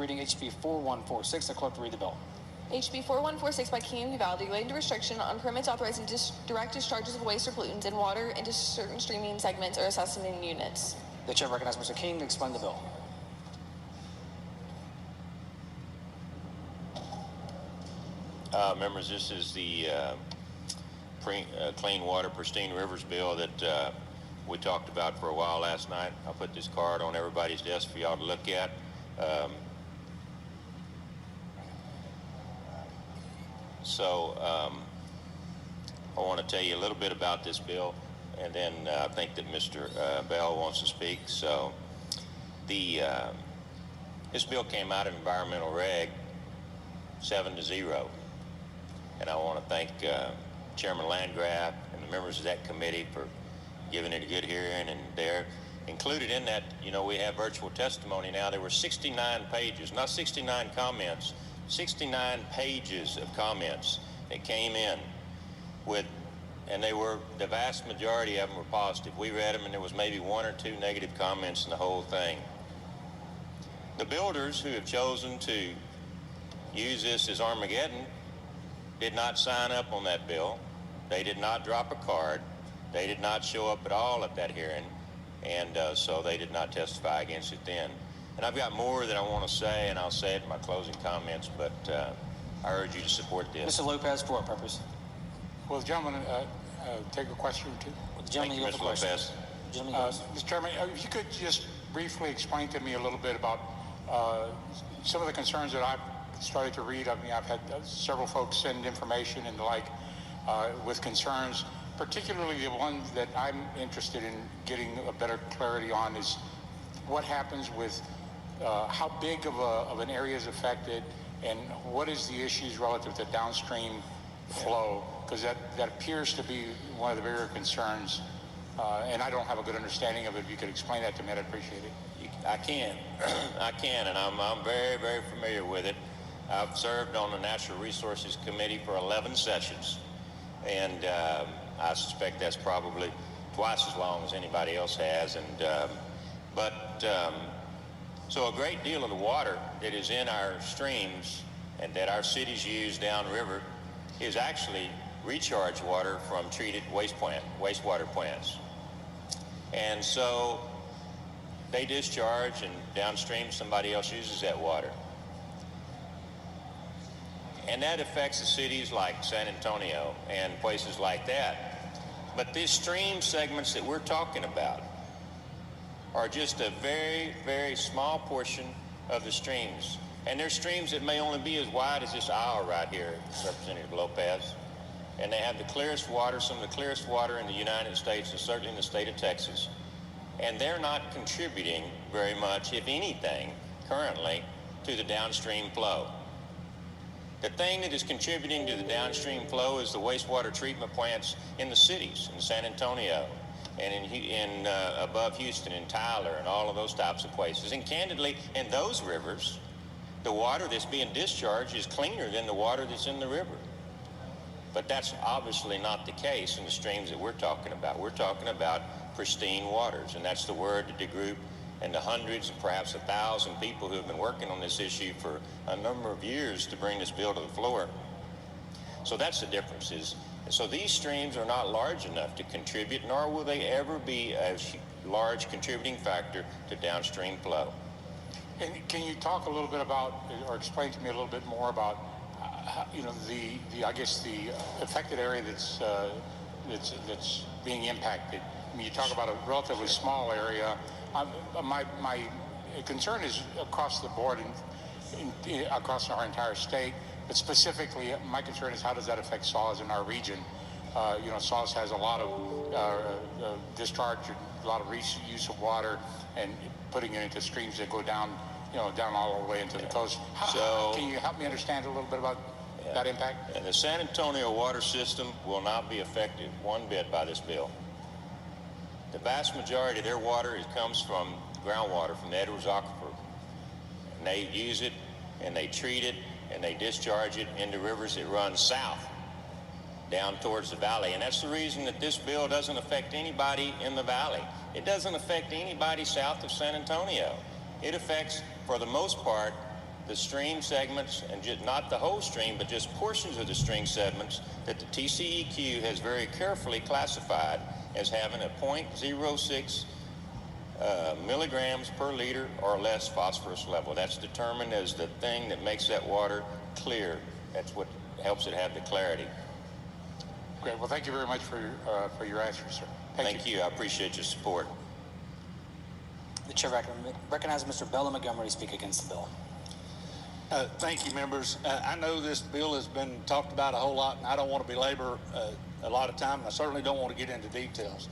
reading HB 4146. The clerk will read the bill. HB 4146 by King and Uvalde relating to restriction on permits authorizing direct discharges of waste or pollutants in water into certain streaming segments or assessment units. The chair recognizes Mr. King to explain the bill. Members, this is the Clean Water, Pristine Rivers bill that we talked about for a while last night. I'll put this card on everybody's desk for y'all to look at. I want to tell you a little bit about this bill, and then I think that Mr. Bell wants to speak. So this bill came out of Environmental Reg 7-0. And I want to thank Chairman Landgraf and the members of that committee for giving it a good hearing. And they're included in that, you know, we have virtual testimony now. There were 69 pages, not 69 comments, 69 pages of comments that came in with, and the vast majority of them were positive. We read them and there was maybe one or two negative comments in the whole thing. The builders who have chosen to use this as Armageddon did not sign up on that bill. They did not drop a card. They did not show up at all at that hearing, and so they did not testify against it then. And I've got more that I want to say, and I'll say it in my closing comments, but I urge you to support this. Mr. Lopez, for what purpose? Will the gentleman take a question or two? The gentleman, Thank you, Mr. Lopez. Mr. Chairman, if you could just briefly explain to me a little bit about some of the concerns that I've started to read. I mean, I've had several folks send information and the like with concerns, particularly the one that I'm interested in getting a better clarity on is what happens with how big of an area is affected and what is the issues relative to downstream flow, because that appears to be one of the bigger concerns, and I don't have a good understanding of it. If you could explain that to me, I'd appreciate it. I can, and I'm very, very familiar with it. I've served on the Natural Resources Committee for 11 sessions, and I suspect that's probably twice as long as anybody else has. And so a great deal of the water that is in our streams and that our cities use downriver is actually recharge water from treated wastewater plants. And so they discharge, and downstream somebody else uses that water. And that affects the cities like San Antonio and places like that. But these stream segments that we're talking about are just a very, very small portion of the streams. And they're streams that may only be as wide as this aisle right here, Representative Lopez. And they have the clearest water, some of the clearest water in the United States, and certainly in the state of Texas. And they're not contributing very much, if anything, currently, to the downstream flow. The thing that is contributing to the downstream flow is the wastewater treatment plants in the cities, in San Antonio, and above Houston, and Tyler, and all of those types of places. And candidly, in those rivers, the water that's being discharged is cleaner than the water that's in the river. But that's obviously not the case in the streams that we're talking about. We're talking about pristine waters, and that's the word that the group and the hundreds and perhaps 1,000 people who have been working on this issue for a number of years to bring this bill to the floor. So that's the difference. So these streams are not large enough to contribute, nor will they ever be a large contributing factor to downstream flow. And can you talk a little bit about, or explain to me a little bit more about, I guess the affected area that's being impacted? I mean, you talk about a relatively small area. My concern is across the board and across our entire state, but specifically my concern is how does that affect SAWS in our region? SAWS has a lot of discharge, a lot of reuse of water, and putting it into streams that go down, down all the way into the coast. Can you help me understand a little bit about that impact? And the San Antonio water system will not be affected one bit by this bill. The vast majority of their water comes from groundwater, from the Edwards Aquifer. And they use it, and they treat it, and they discharge it into rivers that run south, down towards the valley. And that's the reason that this bill doesn't affect anybody in the valley. It doesn't affect anybody south of San Antonio. It affects, for the most part, the stream segments, and not the whole stream, but just portions of the stream segments that the TCEQ has very carefully classified as having a 0.06 milligrams per liter or less phosphorus level. That's determined as the thing that makes that water clear. That's what helps it have the clarity. Great. Well, thank you very much for your answer, sir. Thank you. I appreciate your support. The chair recognizes Mr. Bella Montgomery to speak against the bill. Thank you, members. I know this bill has been talked about a whole lot, and I don't want to belabor a lot of time. I certainly don't want to get into details.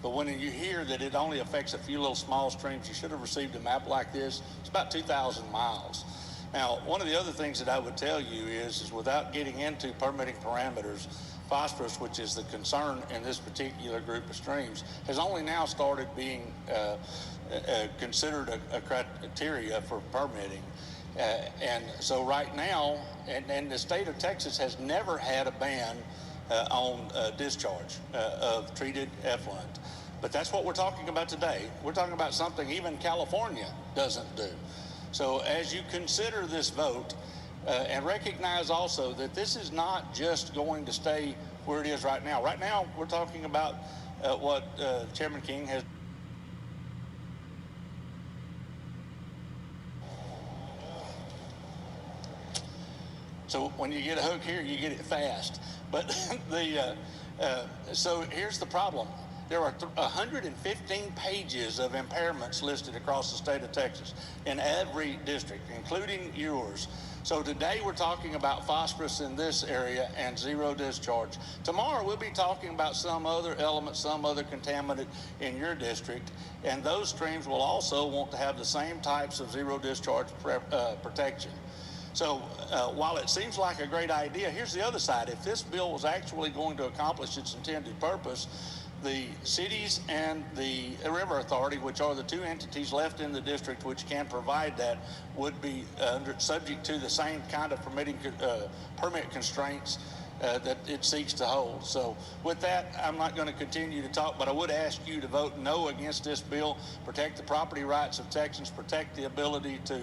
But when you hear that it only affects a few little small streams, you should have received a map like this. It's about 2,000 miles. Now, one of the other things that I would tell you is without getting into permitting parameters, phosphorus, which is the concern in this particular group of streams, has only now started being considered a criteria for permitting. And so right now, and the state of Texas has never had a ban on discharge of treated effluent. But that's what we're talking about today. We're talking about something even California doesn't do. So as you consider this vote, and recognize also that this is not just going to stay where it is right now. Right now, we're talking about what Chairman King has. So when you get a hook here, you get it fast. But so here's the problem. There are 115 pages of impairments listed across the state of Texas in every district, including yours. So today we're talking about phosphorus in this area and zero discharge. Tomorrow we'll be talking about some other element, some other contaminant in your district, and those streams will also want to have the same types of zero discharge protection. So while it seems like a great idea, here's the other side. If this bill was actually going to accomplish its intended purpose, the cities and the River Authority, which are the two entities left in the district which can provide that, would be subject to the same kind of permit constraints that it seeks to hold. So with that, I'm not going to continue to talk, but I would ask you to vote no against this bill, protect the property rights of Texans, protect the ability to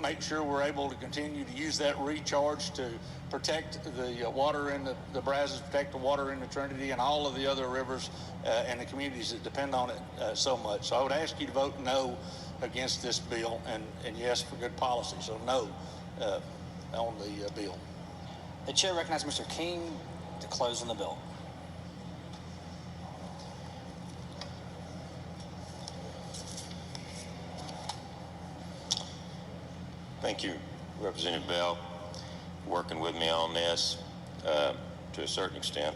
make sure we're able to continue to use that recharge to protect the water in the Brazos, protect the water in the Trinity, and all of the other rivers and the communities that depend on it so much. So I would ask you to vote no against this bill, and yes for good policy. So no on the bill. The chair recognizes Mr. King to close on the bill. Thank you, Representative Bell, working with me on this to a certain extent.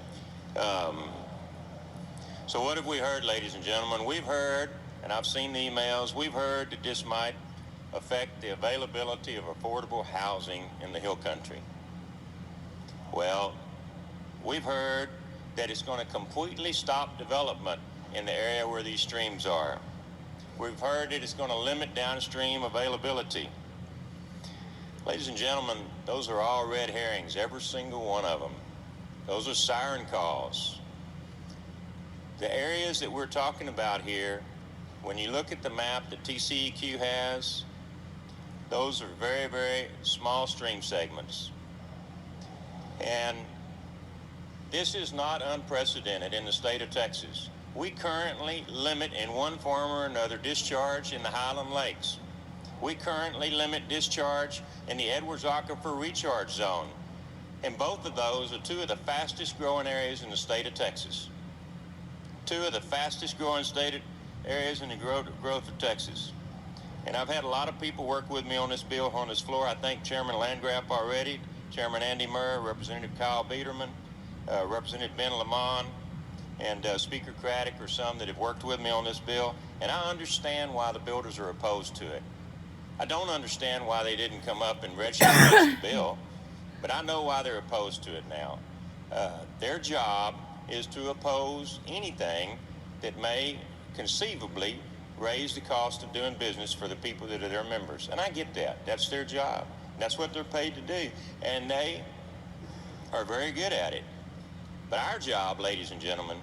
So what have we heard, ladies and gentlemen? We've heard, and I've seen the emails, we've heard that this might affect the availability of affordable housing in the Hill Country. Well, we've heard that it's going to completely stop development in the area where these streams are. We've heard that it's going to limit downstream availability. Ladies and gentlemen, those are all red herrings, every single one of them. Those are siren calls. The areas that we're talking about here, when you look at the map that TCEQ has, those are very, very small stream segments. And this is not unprecedented in the state of Texas. We currently limit in one form or another discharge in the Highland Lakes. We currently limit discharge in the Edwards Aquifer Recharge Zone. And both of those are two of the fastest growing areas in the state of Texas. Two of the fastest growing areas in the growth of Texas. And I've had a lot of people work with me on this bill on this floor. I thank Chairman Landgraf already, Chairman Andy Murr, Representative Kyle Biederman, Representative Ben Lamont, and Speaker Craddock are some that have worked with me on this bill. And I understand why the builders are opposed to it. I don't understand why they didn't come up and register the bill, but I know why they're opposed to it now. Their job is to oppose anything that may conceivably raise the cost of doing business for the people that are their members. And I get that. That's their job. That's what they're paid to do. And they are very good at it. But our job, ladies and gentlemen,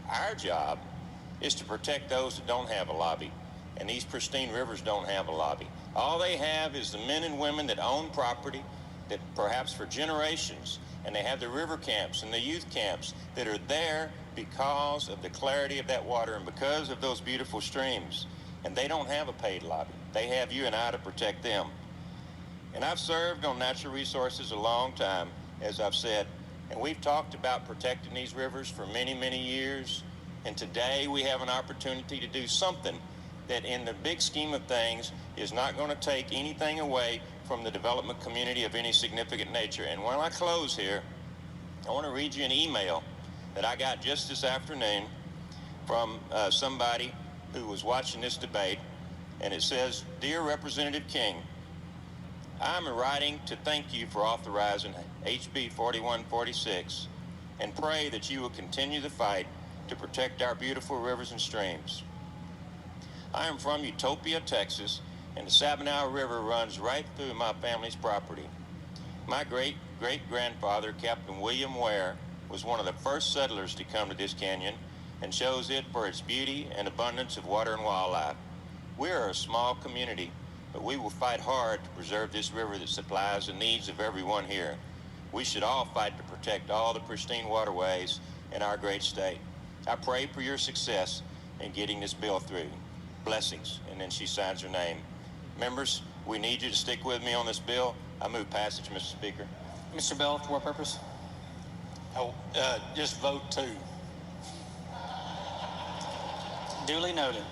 our job is to protect those that don't have a lobby. And these pristine rivers don't have a lobby. All they have is the men and women that own property that perhaps for generations, and they have the river camps and the youth camps that are there because of the clarity of that water and because of those beautiful streams. And they don't have a paid lobby. They have you and I to protect them. And I've served on natural resources a long time, as I've said, and we've talked about protecting these rivers for many, many years. And today we have an opportunity to do something that in the big scheme of things is not going to take anything away from the development community of any significant nature. And when I close here, I want to read you an email that I got just this afternoon from somebody who was watching this debate, and it says, "Dear Representative King, I'm writing to thank you for authorizing HB 4146 and pray that you will continue the fight to protect our beautiful rivers and streams. I am from Utopia, Texas, and the Sabinal River runs right through my family's property. My great-great-grandfather, Captain William Ware, was one of the first settlers to come to this canyon and chose it for its beauty and abundance of water and wildlife. We are a small community, but we will fight hard to preserve this river that supplies the needs of everyone here. We should all fight to protect all the pristine waterways in our great state. I pray for your success in getting this bill through. Blessings." And then she signs her name. Members, we need you to stick with me on this bill. I move passage, Mr. Speaker. Mr. Bell, for what purpose? Oh, just vote 2. Duly noted.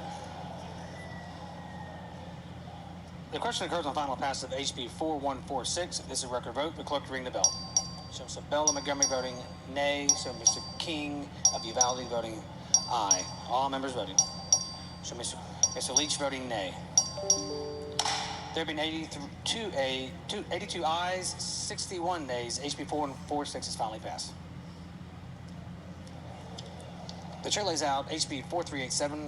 The question occurs on final pass of HB 4146. If this is a record vote, the clerk to ring the bell. Show Mr. Bell of Montgomery voting nay. Show Mr. King of Uvalde voting aye. All members voting. Show Mr. Leach voting nay. There being 82 ayes, 61 nays, HB 4146 is finally passed. The chair lays out HB 4387.